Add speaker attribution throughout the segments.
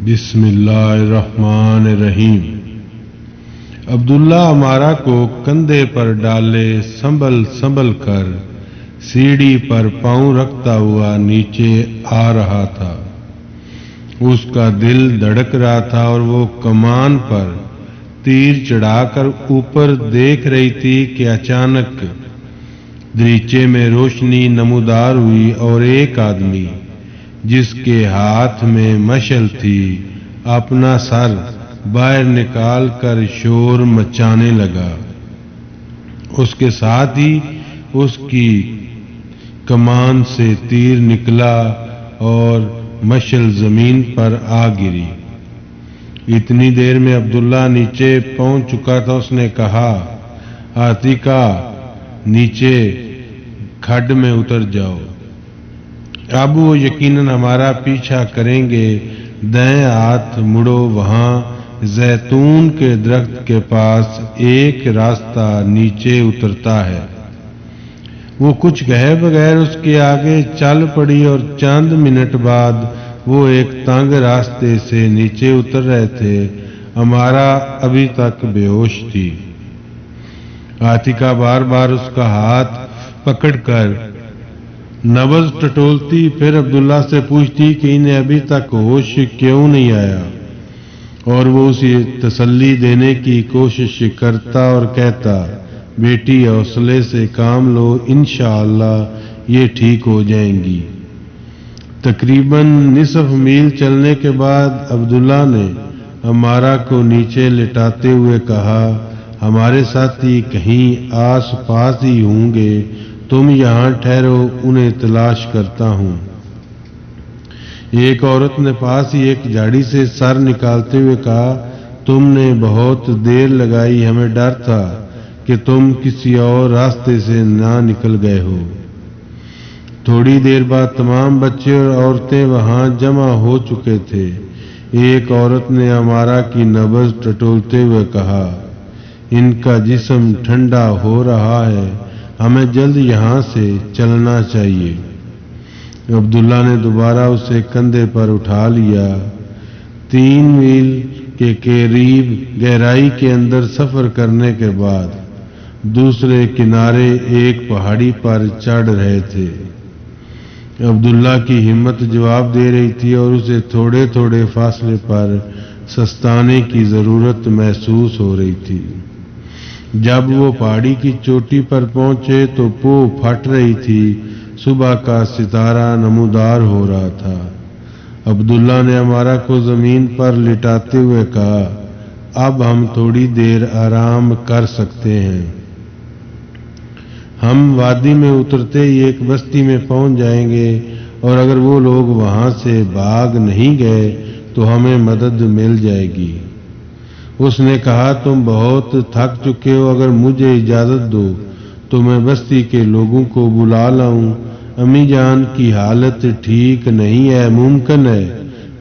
Speaker 1: بسم اللہ الرحمن الرحیم۔ عبداللہ عمارہ کو کندھے پر ڈالے سنبھل سنبھل کر سیڑھی پر پاؤں رکھتا ہوا نیچے آ رہا تھا۔ اس کا دل دھڑک رہا تھا اور وہ کمان پر تیر چڑھا کر اوپر دیکھ رہی تھی کہ اچانک دریچے میں روشنی نمودار ہوئی اور ایک آدمی جس کے ہاتھ میں مشعل تھی اپنا سر باہر نکال کر شور مچانے لگا۔ اس کے ساتھ ہی اس کی کمان سے تیر نکلا اور مشعل زمین پر آ گری۔ اتنی دیر میں عبداللہ نیچے پہنچ چکا تھا۔ اس نے کہا، عاتقہ نیچے کھڈ میں اتر جاؤ، اب وہ یقیناً ہمارا پیچھا کریں گے۔ دائیں ہاتھ مڑو، وہاں زیتون کے درخت کے پاس ایک راستہ نیچے اترتا ہے۔ وہ کچھ کہے بغیر اس کے آگے چل پڑی اور چند منٹ بعد وہ ایک تنگ راستے سے نیچے اتر رہے تھے۔ ہمارا ابھی تک بے ہوش تھی۔ عاتقہ بار بار اس کا ہاتھ پکڑ کر نبض ٹٹولتی، پھر عبداللہ سے پوچھتی کہ انہیں ابھی تک ہوش کیوں نہیں آیا، اور وہ اسے تسلی دینے کی کوشش کرتا اور کہتا، بیٹی حوصلے سے کام لو، انشاءاللہ یہ ٹھیک ہو جائیں گی۔ تقریباً نصف میل چلنے کے بعد عبداللہ نے عمارہ کو نیچے لٹاتے ہوئے کہا، ہمارے ساتھی کہیں آس پاس ہی ہوں گے، تم یہاں ٹھہرو، انہیں تلاش کرتا ہوں۔ ایک عورت نے پاس ہی ایک جھاڑی سے سر نکالتے ہوئے کہا، تم نے بہت دیر لگائی، ہمیں ڈر تھا کہ تم کسی اور راستے سے نہ نکل گئے ہو۔ تھوڑی دیر بعد تمام بچے اور عورتیں وہاں جمع ہو چکے تھے۔ ایک عورت نے عمارہ کی نبض ٹٹولتے ہوئے کہا، ان کا جسم ٹھنڈا ہو رہا ہے، ہمیں جلد یہاں سے چلنا چاہیے۔ عبداللہ نے دوبارہ اسے کندھے پر اٹھا لیا۔ 3 میل کے قریب گہرائی کے اندر سفر کرنے کے بعد دوسرے کنارے ایک پہاڑی پر چڑھ رہے تھے۔ عبداللہ کی ہمت جواب دے رہی تھی اور اسے تھوڑے تھوڑے فاصلے پر سستانے کی ضرورت محسوس ہو رہی تھی۔ جب وہ پہاڑی کی چوٹی پر پہنچے تو پو پھٹ رہی تھی، صبح کا ستارہ نمودار ہو رہا تھا۔ عبداللہ نے عمارہ کو زمین پر لٹاتے ہوئے کہا، اب ہم تھوڑی دیر آرام کر سکتے ہیں۔ ہم وادی میں اترتے ہی ایک بستی میں پہنچ جائیں گے، اور اگر وہ لوگ وہاں سے بھاگ نہیں گئے تو ہمیں مدد مل جائے گی۔ اس نے کہا، تم بہت تھک چکے ہو، اگر مجھے اجازت دو تو میں بستی کے لوگوں کو بلا لاؤں۔ امی جان کی حالت ٹھیک نہیں ہے، ممکن ہے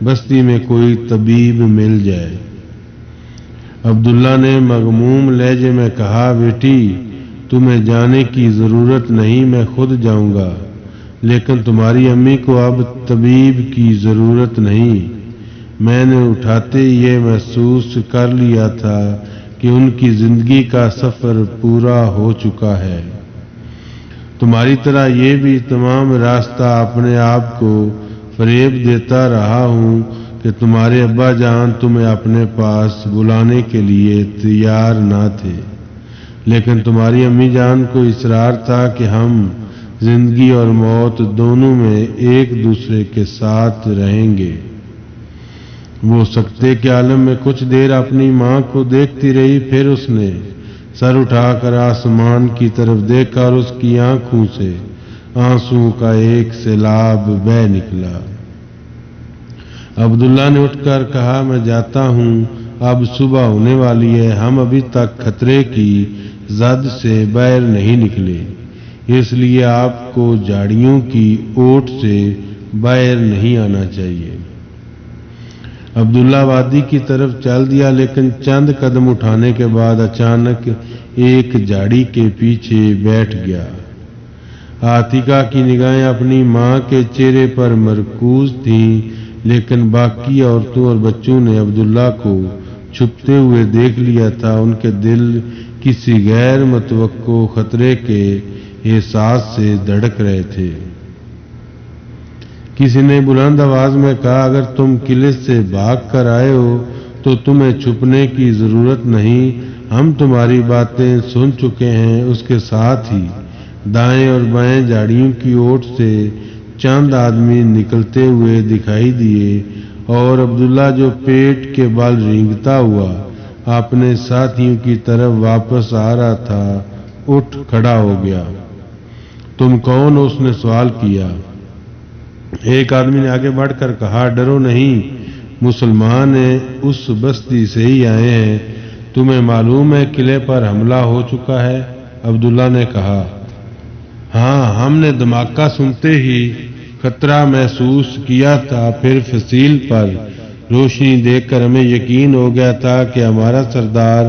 Speaker 1: بستی میں کوئی طبیب مل جائے۔ عبداللہ نے مغموم لہجے میں کہا، بیٹی تمہیں جانے کی ضرورت نہیں، میں خود جاؤں گا، لیکن تمہاری امی کو اب طبیب کی ضرورت نہیں۔ میں نے اٹھاتے یہ محسوس کر لیا تھا کہ ان کی زندگی کا سفر پورا ہو چکا ہے۔ تمہاری طرح یہ بھی تمام راستہ اپنے آپ کو فریب دیتا رہا ہوں کہ تمہارے ابا جان تمہیں اپنے پاس بلانے کے لیے تیار نہ تھے، لیکن تمہاری امی جان کو اصرار تھا کہ ہم زندگی اور موت دونوں میں ایک دوسرے کے ساتھ رہیں گے۔ وہ سکتے کے عالم میں کچھ دیر اپنی ماں کو دیکھتی رہی، پھر اس نے سر اٹھا کر آسمان کی طرف دیکھا اور اس کی آنکھوں سے آنسوں کا ایک سیلاب بہہ نکلا۔ عبداللہ نے اٹھ کر کہا، میں جاتا ہوں، اب صبح ہونے والی ہے، ہم ابھی تک خطرے کی زد سے باہر نہیں نکلے، اس لیے آپ کو جھاڑیوں کی اوٹ سے باہر نہیں آنا چاہیے۔ عبداللہ وادی کی طرف چل دیا، لیکن چند قدم اٹھانے کے بعد اچانک ایک جھاڑی کے پیچھے بیٹھ گیا۔ عاتقہ کی نگاہیں اپنی ماں کے چہرے پر مرکوز تھیں، لیکن باقی عورتوں اور بچوں نے عبداللہ کو چھپتے ہوئے دیکھ لیا تھا۔ ان کے دل کسی غیر متوقع خطرے کے احساس سے دھڑک رہے تھے۔ کسی نے بلند آواز میں کہا، اگر تم قلعے سے بھاگ کر آئے ہو تو تمہیں چھپنے کی ضرورت نہیں، ہم تمہاری باتیں سن چکے ہیں۔ اس کے ساتھ ہی دائیں اور بائیں جھاڑیوں کی اوٹ سے چند آدمی نکلتے ہوئے دکھائی دیے اور عبداللہ جو پیٹ کے بل رینگتا ہوا اپنے ساتھیوں کی طرف واپس آ رہا تھا اٹھ کھڑا ہو گیا۔ تم کون ہو؟ اس نے سوال کیا۔ ایک آدمی نے آگے بڑھ کر کہا، ڈرو نہیں، مسلمان ہیں، اس بستی سے ہی آئے ہیں۔ تمہیں معلوم ہے قلعے پر حملہ ہو چکا ہے؟ عبداللہ نے کہا، ہاں، ہم نے دھماکہ سنتے ہی خطرہ محسوس کیا تھا، پھر فصیل پر روشنی دیکھ کر ہمیں یقین ہو گیا تھا کہ ہمارا سردار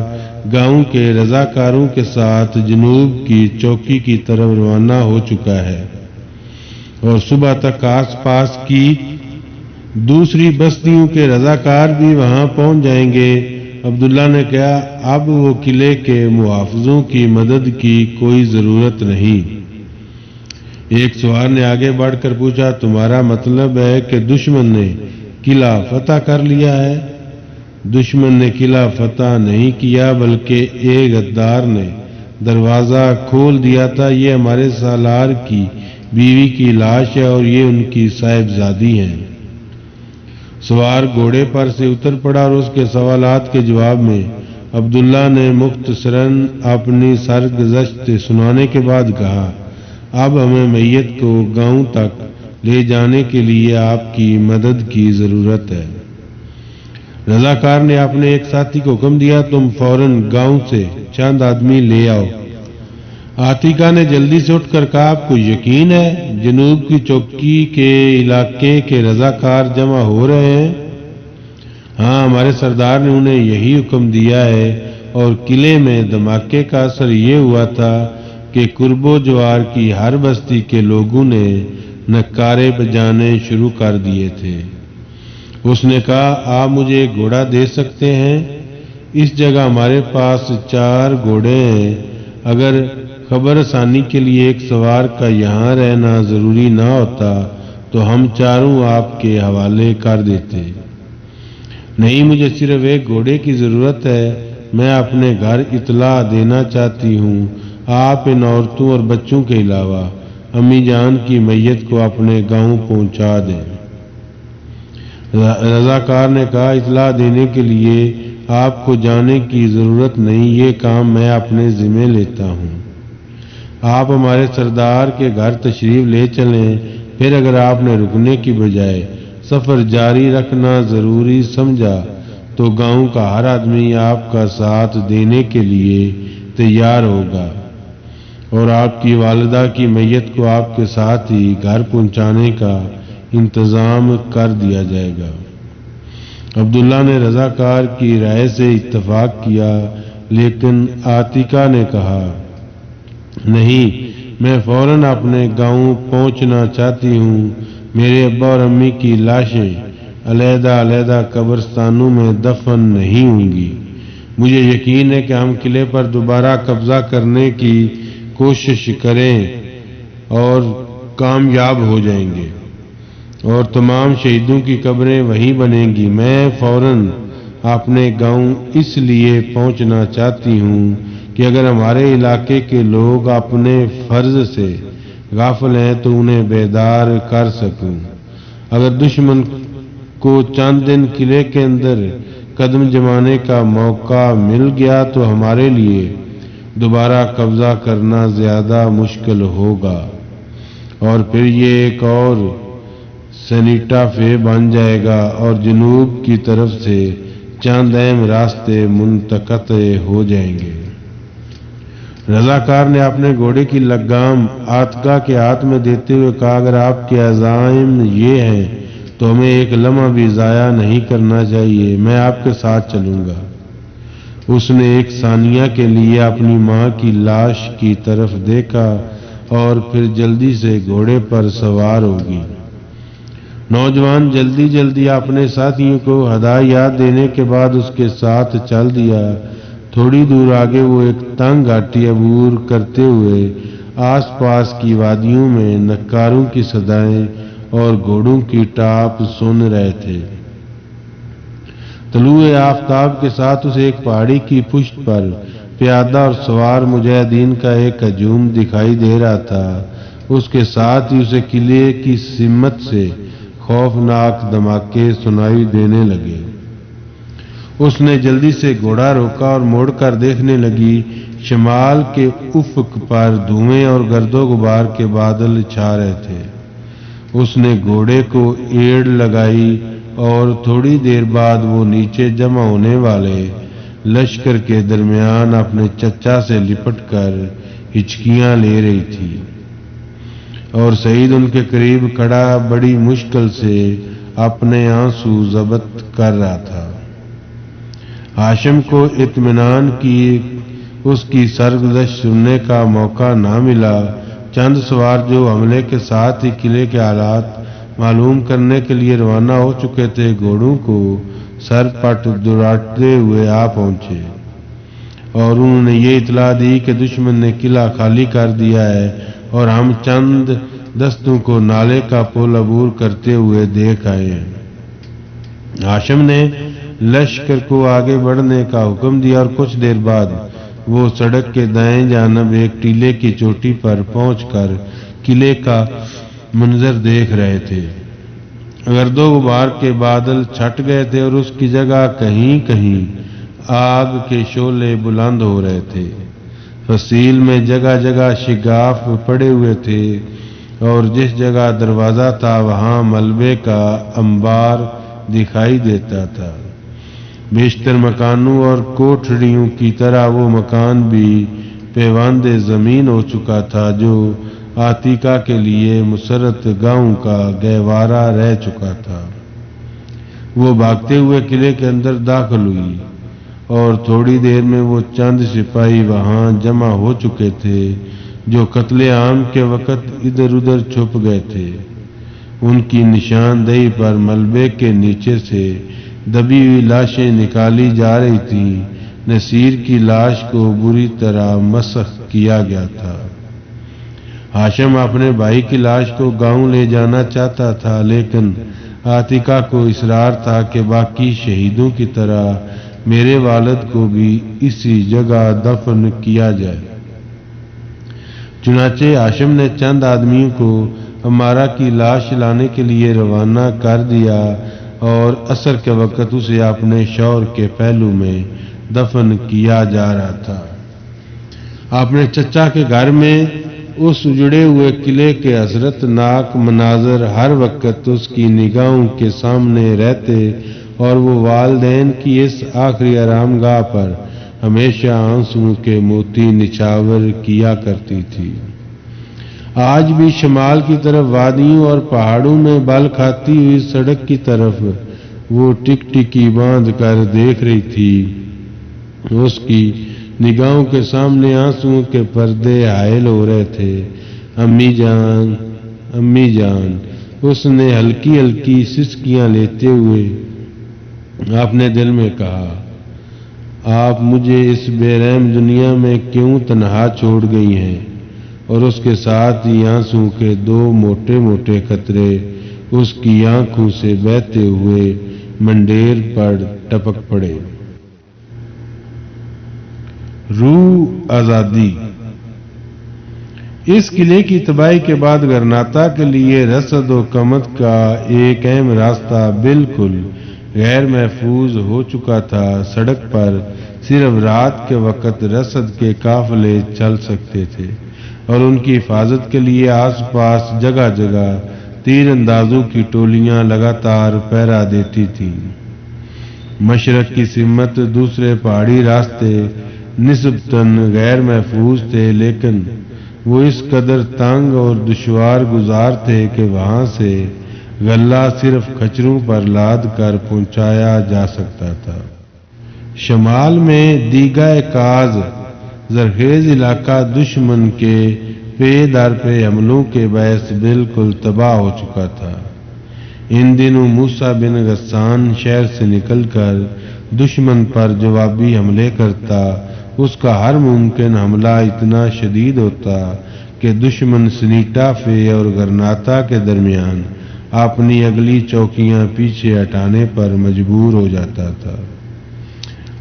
Speaker 1: گاؤں کے رضاکاروں کے ساتھ جنوب کی چوکی کی طرف روانہ ہو چکا ہے اور صبح تک آس پاس کی دوسری بستیوں کے رضاکار بھی وہاں پہنچ جائیں گے۔ عبداللہ نے کہا، اب وہ قلعے کے محافظوں کی مدد کی کوئی ضرورت نہیں۔ ایک سوار نے آگے بڑھ کر پوچھا، تمہارا مطلب ہے کہ دشمن نے قلعہ فتح کر لیا ہے؟ دشمن نے قلعہ فتح نہیں کیا، بلکہ ایک غدار نے دروازہ کھول دیا تھا۔ یہ ہمارے سالار کی بیوی کی لاش ہے اور یہ ان کی صاحبزادی ہیں۔ سوار گھوڑے پر سے اتر پڑا اور اس کے سوالات کے جواب میں عبداللہ نے مختصراً اپنی سرگزشت سنانے کے بعد کہا، اب ہمیں میت کو گاؤں تک لے جانے کے لیے آپ کی مدد کی ضرورت ہے۔ رضاکار نے اپنے ایک ساتھی کو حکم دیا، تم فوراً گاؤں سے چند آدمی لے آؤ۔ عاتکہ نے جلدی سے اٹھ کر کہا، آپ کو یقین ہے جنوب کی چوکی کے علاقے کے رضاکار جمع ہو رہے ہیں؟ ہاں، ہمارے سردار نے انہیں یہی حکم دیا ہے، اور قلعے میں دھماکے کا اثر یہ ہوا تھا کہ قرب و جوار کی ہر بستی کے لوگوں نے نعرے بجانے شروع کر دیے تھے۔ اس نے کہا، آپ مجھے ایک گھوڑا دے سکتے ہیں؟ اس جگہ ہمارے پاس 4 گھوڑے ہیں۔ اگر خبر رسانی کے لیے ایک سوار کا یہاں رہنا ضروری نہ ہوتا تو ہم چاروں آپ کے حوالے کر دیتے۔ نہیں، مجھے صرف ایک گھوڑے کی ضرورت ہے۔ میں اپنے گھر اطلاع دینا چاہتی ہوں، آپ ان عورتوں اور بچوں کے علاوہ امی جان کی میت کو اپنے گاؤں پہنچا دیں۔ رضاکار نے کہا، اطلاع دینے کے لیے آپ کو جانے کی ضرورت نہیں، یہ کام میں اپنے ذمہ لیتا ہوں۔ آپ ہمارے سردار کے گھر تشریف لے چلیں، پھر اگر آپ نے رکنے کی بجائے سفر جاری رکھنا ضروری سمجھا تو گاؤں کا ہر آدمی آپ کا ساتھ دینے کے لیے تیار ہوگا اور آپ کی والدہ کی میت کو آپ کے ساتھ ہی گھر پہنچانے کا انتظام کر دیا جائے گا۔ عبداللہ نے رضاکار کی رائے سے اتفاق کیا، لیکن عاتکہ نے کہا، نہیں، میں فوراً اپنے گاؤں پہنچنا چاہتی ہوں۔ میرے ابا اور امی کی لاشیں علیحدہ علیحدہ قبرستانوں میں دفن نہیں ہوں گی۔ مجھے یقین ہے کہ ہم قلعے پر دوبارہ قبضہ کرنے کی کوشش کریں اور کامیاب ہو جائیں گے اور تمام شہیدوں کی قبریں وہیں بنیں گی۔ میں فوراً اپنے گاؤں اس لیے پہنچنا چاہتی ہوں کہ اگر ہمارے علاقے کے لوگ اپنے فرض سے غافل ہیں تو انہیں بیدار کر سکوں۔ اگر دشمن کو چند دن قلعے کے اندر قدم جمانے کا موقع مل گیا تو ہمارے لیے دوبارہ قبضہ کرنا زیادہ مشکل ہوگا اور پھر یہ ایک اور سینیٹا فے بن جائے گا اور جنوب کی طرف سے چند اہم راستے منقطع ہو جائیں گے۔ رضاکار نے اپنے گھوڑے کی لگام عاتکہ کے ہاتھ میں دیتے ہوئے کہا، اگر آپ کے عزائم یہ ہیں تو ہمیں ایک لمحہ بھی ضائع نہیں کرنا چاہیے۔ میں آپ کے ساتھ چلوں گا۔ اس نے ایک ثانیہ کے لیے اپنی ماں کی لاش کی طرف دیکھا اور پھر جلدی سے گھوڑے پر سوار ہوگی۔ نوجوان جلدی جلدی اپنے ساتھیوں کو ہدایات دینے کے بعد اس کے ساتھ چل دیا۔ تھوڑی دور آگے وہ ایک تنگ گھاٹی عبور کرتے ہوئے آس پاس کی وادیوں میں نکاروں کی صدائیں اور گھوڑوں کی ٹاپ سن رہے تھے۔ طلوع آفتاب کے ساتھ اسے ایک پہاڑی کی پشت پر پیادہ اور سوار مجاہدین کا ایک ہجوم دکھائی دے رہا تھا۔ اس کے ساتھ ہی اسے قلعے کی سمت سے خوفناک دھماکے سنائی دینے لگے۔ اس نے جلدی سے گھوڑا روکا اور مڑ کر دیکھنے لگی۔ شمال کے افق پر دھوئیں اور گرد و غبار کے بادل چھا رہے تھے۔ اس نے گھوڑے کو ایڑ لگائی اور تھوڑی دیر بعد وہ نیچے جمع ہونے والے لشکر کے درمیان اپنے چچا سے لپٹ کر ہچکیاں لے رہی تھی، اور سعید ان کے قریب کھڑا بڑی مشکل سے اپنے آنسو ضبط کر رہا تھا۔ ہاشم کو اطمینان کی اس کی سرگزشت سننے کا موقع نہ ملا۔ چند سوار جو حملے کے ساتھ ہی قلعے کے حالات معلوم کرنے کے لیے روانہ ہو چکے تھے، گھوڑوں کو سر پٹ دوڑاتے ہوئے آ پہنچے اور انہوں نے یہ اطلاع دی کہ دشمن نے قلعہ خالی کر دیا ہے اور ہم چند دستوں کو نالے کا پل عبور کرتے ہوئے دیکھ آئے ہیں۔ ہاشم نے لشکر کو آگے بڑھنے کا حکم دیا اور کچھ دیر بعد وہ سڑک کے دائیں جانب ایک ٹیلے کی چوٹی پر پہنچ کر قلعے کا منظر دیکھ رہے تھے۔ گرد و غبار کے بادل چھٹ گئے تھے اور اس کی جگہ کہیں کہیں آگ کے شعلے بلند ہو رہے تھے۔ فصیل میں جگہ جگہ شگاف پڑے ہوئے تھے اور جس جگہ دروازہ تھا وہاں ملبے کا انبار دکھائی دیتا تھا۔ بیشتر مکانوں اور کوٹھڑیوں کی طرح وہ مکان بھی پیوند زمین ہو چکا تھا جو عتیقہ کے لیے مسرت گاؤں کا گہوارہ رہ چکا تھا۔ وہ بھاگتے ہوئے قلعے کے اندر داخل ہوئی اور تھوڑی دیر میں وہ چند سپاہی وہاں جمع ہو چکے تھے جو قتل عام کے وقت ادھر ادھر چھپ گئے تھے۔ ان کی نشاندہی پر ملبے کے نیچے سے دبی ہوئی لاشیں نکالی جا رہی تھیں۔ نصیر کی لاش کو بری طرح مسخ کیا گیا تھا۔ ہاشم اپنے بھائی کی لاش کو گاؤں لے جانا چاہتا تھا، لیکن عتیقہ کو اصرار تھا کہ باقی شہیدوں کی طرح میرے والد کو بھی اسی جگہ دفن کیا جائے۔ چنانچہ ہاشم نے چند آدمیوں کو امارہ کی لاش لانے کے لیے روانہ کر دیا اور عصر کے وقت اسے اپنے شوہر کے پہلو میں دفن کیا جا رہا تھا۔ اپنے چچا کے گھر میں اس اجڑے ہوئے قلعے کے حسرت ناک مناظر ہر وقت اس کی نگاہوں کے سامنے رہتے اور وہ والدین کی اس آخری آرام گاہ پر ہمیشہ آنسوؤں کے موتی نچھاور کیا کرتی تھی۔ آج بھی شمال کی طرف وادیوں اور پہاڑوں میں بل کھاتی ہوئی سڑک کی طرف وہ ٹک ٹکی باندھ کر دیکھ رہی تھی۔ اس کی نگاہوں کے سامنے آنسوؤں کے پردے حائل ہو رہے تھے۔ امی جان، امی جان، اس نے ہلکی ہلکی سسکیاں لیتے ہوئے اپنے دل میں کہا، آپ مجھے اس بے رحم دنیا میں کیوں تنہا چھوڑ گئی ہیں؟ اور اس کے ساتھ ہی آنسوؤں کے دو موٹے موٹے قطرے اس کی آنکھوں سے بہتے ہوئے منڈیر پر ٹپک پڑے۔ روح آزادی۔ اس قلعے کی تباہی کے بعد گرناتا کے لیے رسد و قمت کا ایک اہم راستہ بالکل غیر محفوظ ہو چکا تھا۔ سڑک پر صرف رات کے وقت رسد کے قافلے چل سکتے تھے اور ان کی حفاظت کے لیے آس پاس جگہ جگہ تیر اندازوں کی ٹولیاں لگاتار پہرا دیتی تھیں۔ مشرق کی سمت دوسرے پہاڑی راستے نسبتاً غیر محفوظ تھے، لیکن وہ اس قدر تنگ اور دشوار گزار تھے کہ وہاں سے غلہ صرف کھچروں پر لاد کر پہنچایا جا سکتا تھا۔ شمال میں دیگہ کاز زرخیز علاقہ دشمن کے پے در پے حملوں کے باعث بالکل تباہ ہو چکا تھا۔ ان دنوں موسیٰ بن غسان شہر سے نکل کر دشمن پر جوابی حملے کرتا۔ اس کا ہر ممکن حملہ اتنا شدید ہوتا کہ دشمن سنیٹافے اور گرناتا کے درمیان اپنی اگلی چوکیاں پیچھے ہٹانے پر مجبور ہو جاتا تھا،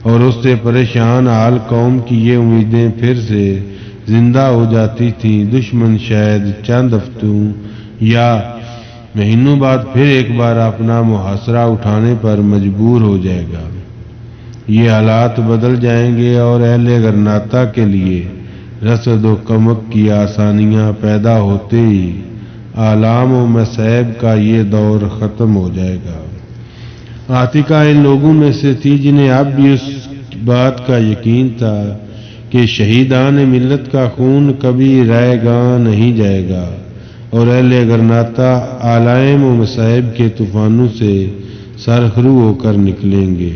Speaker 1: اور اس سے پریشان حال قوم کی یہ امیدیں پھر سے زندہ ہو جاتی تھیں۔ دشمن شاید چند ہفتوں یا مہینوں بعد پھر ایک بار اپنا محاصرہ اٹھانے پر مجبور ہو جائے گا۔ یہ حالات بدل جائیں گے اور اہل گرناتا کے لیے رسد و کمک کی آسانیاں پیدا ہوتے ہی آلام و مصائب کا یہ دور ختم ہو جائے گا۔ عاتکہ ان لوگوں میں سے تھی جنہیں اب بھی اس بات کا یقین تھا کہ شہیدان ملت کا خون کبھی رائے گاں نہیں جائے گا، اور اہل گرناتا آلام و مصائب کے طوفانوں سے سرخرو ہو کر نکلیں گے۔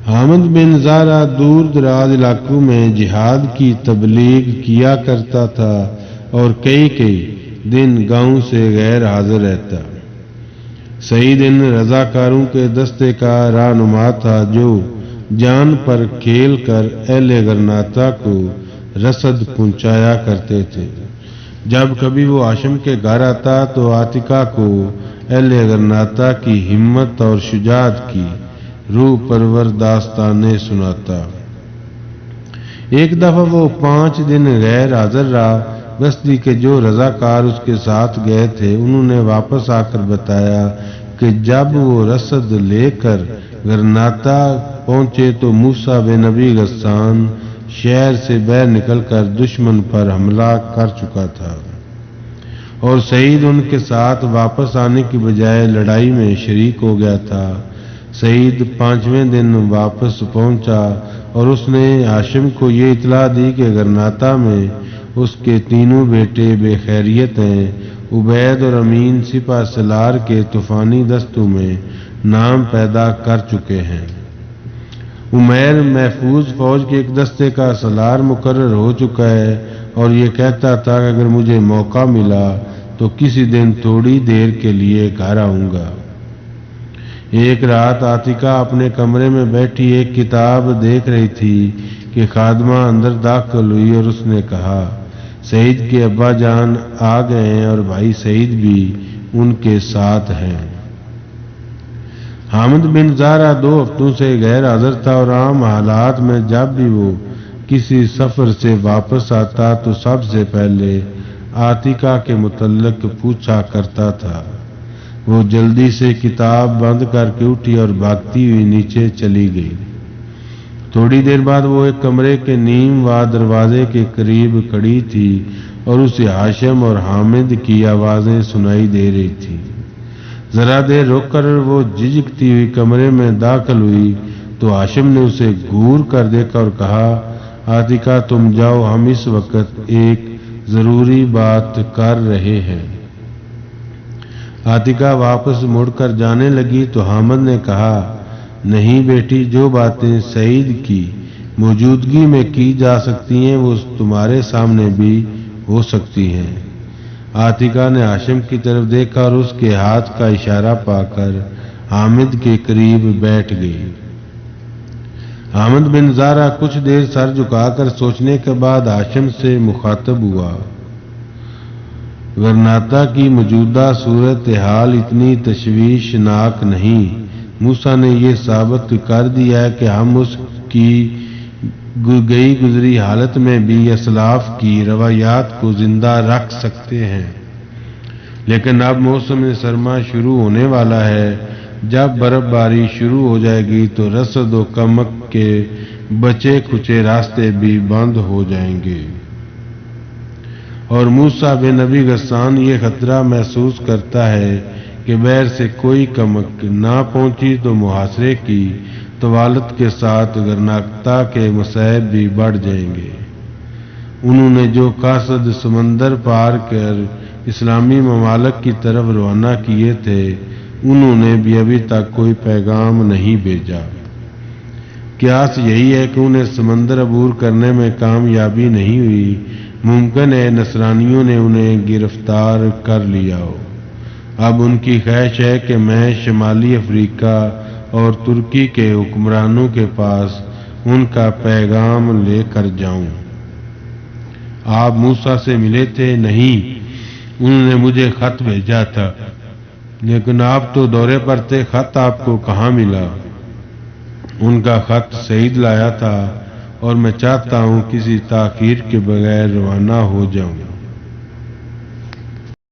Speaker 1: حامد بن زارہ دور دراز علاقوں میں جہاد کی تبلیغ کیا کرتا تھا اور کئی دن گاؤں سے غیر حاضر رہتا۔ سعید ان رضاکاروں کے دستے کا رہنما تھا جو جان پر کھیل کر اہل گرناتا کو رسد پہنچایا کرتے تھے۔ جب کبھی وہ ہاشم کے گھر آتا تو عاتکہ کو اہل گرناتا کی ہمت اور شجاعت کی روح پرور داستانیں سناتا۔ ایک دفعہ وہ 5 دن غیر حاضر رہا۔ بستی کے جو رضاکار اس کے ساتھ گئے تھے انہوں نے واپس آ کر بتایا کہ جب وہ رسد لے کر گرناتا پہنچے تو موسیٰ بن ابی غسان شہر سے باہر نکل کر دشمن پر حملہ کر چکا تھا، اور سعید ان کے ساتھ واپس آنے کی بجائے لڑائی میں شریک ہو گیا تھا۔ سعید 5ویں دن واپس پہنچا اور اس نے ہاشم کو یہ اطلاع دی کہ گرناتا میں اس کے 3 بیٹے بے خیریت ہیں۔ عبید اور امین سپہ سالار کے طوفانی دستوں میں نام پیدا کر چکے ہیں۔ عمیر محفوظ فوج کے ایک دستے کا سالار مقرر ہو چکا ہے اور یہ کہتا تھا کہ اگر مجھے موقع ملا تو کسی دن تھوڑی دیر کے لیے گھر آؤں گا۔ ایک رات عاتکہ اپنے کمرے میں بیٹھی ایک کتاب دیکھ رہی تھی کہ خادمہ اندر داخل ہوئی اور اس نے کہا، سعید کے ابا جان آ گئے ہیں اور بھائی سعید بھی ان کے ساتھ ہیں۔ حامد بن زارہ 2 ہفتوں سے غیر حاضر تھا اور عام حالات میں جب بھی وہ کسی سفر سے واپس آتا تو سب سے پہلے عاتکہ کے متعلق پوچھا کرتا تھا۔ وہ جلدی سے کتاب بند کر کے اٹھی اور بھاگتی ہوئی نیچے چلی گئی۔ تھوڑی دیر بعد وہ ایک کمرے کے نیم وا دروازے کے قریب کھڑی تھی اور اسے ہاشم اور حامد کی آوازیں سنائی دے رہی تھی۔ ذرا دیر رک کر وہ جھجکتی ہوئی کمرے میں داخل ہوئی تو ہاشم نے اسے گھور کر دیکھا اور کہا، عاتکہ تم جاؤ، ہم اس وقت ایک ضروری بات کر رہے ہیں۔ عاتکہ واپس مڑ کر جانے لگی تو حامد نے کہا، نہیں بیٹی، جو باتیں سعید کی موجودگی میں کی جا سکتی ہیں وہ تمہارے سامنے بھی ہو سکتی ہیں۔ عاتکہ نے ہاشم کی طرف دیکھا اور اس کے ہاتھ کا اشارہ پا کر حامد کے قریب بیٹھ گئی۔ حامد بن زارہ کچھ دیر سر جھکا کر سوچنے کے بعد ہاشم سے مخاطب ہوا، گرناتا کی موجودہ صورتحال اتنی تشویشناک نہیں۔ موسیٰ نے یہ ثابت کر دیا ہے کہ ہم اس کی گئی گزری حالت میں بھی اسلاف کی روایات کو زندہ رکھ سکتے ہیں، لیکن اب موسم سرما شروع ہونے والا ہے۔ جب برف باری شروع ہو جائے گی تو رسد و کمک کے بچے کھچے راستے بھی بند ہو جائیں گے، اور موسیٰ بن ابی غسان یہ خطرہ محسوس کرتا ہے کہ بحر سے کوئی کمک نہ پہنچی تو محاصرے کی طوالت کے ساتھ گرناتا کے مصائب بھی بڑھ جائیں گے۔ انہوں نے جو قاصد سمندر پار کر اسلامی ممالک کی طرف روانہ کیے تھے انہوں نے بھی ابھی تک کوئی پیغام نہیں بھیجا۔ قیاس یہی ہے کہ انہیں سمندر عبور کرنے میں کامیابی نہیں ہوئی، ممکن ہے نصرانیوں نے انہیں گرفتار کر لیا ہو۔ اب ان کی خواہش ہے کہ میں شمالی افریقہ اور ترکی کے حکمرانوں کے پاس ان کا پیغام لے کر جاؤں۔ آپ موسیٰ سے ملے تھے؟ نہیں، انہوں نے مجھے خط بھیجا تھا، لیکن آپ تو دورے پر تھے، خط آپ کو کہاں ملا؟ ان کا خط سعید لایا تھا اور میں چاہتا ہوں کسی تاخیر کے بغیر روانہ ہو جاؤں۔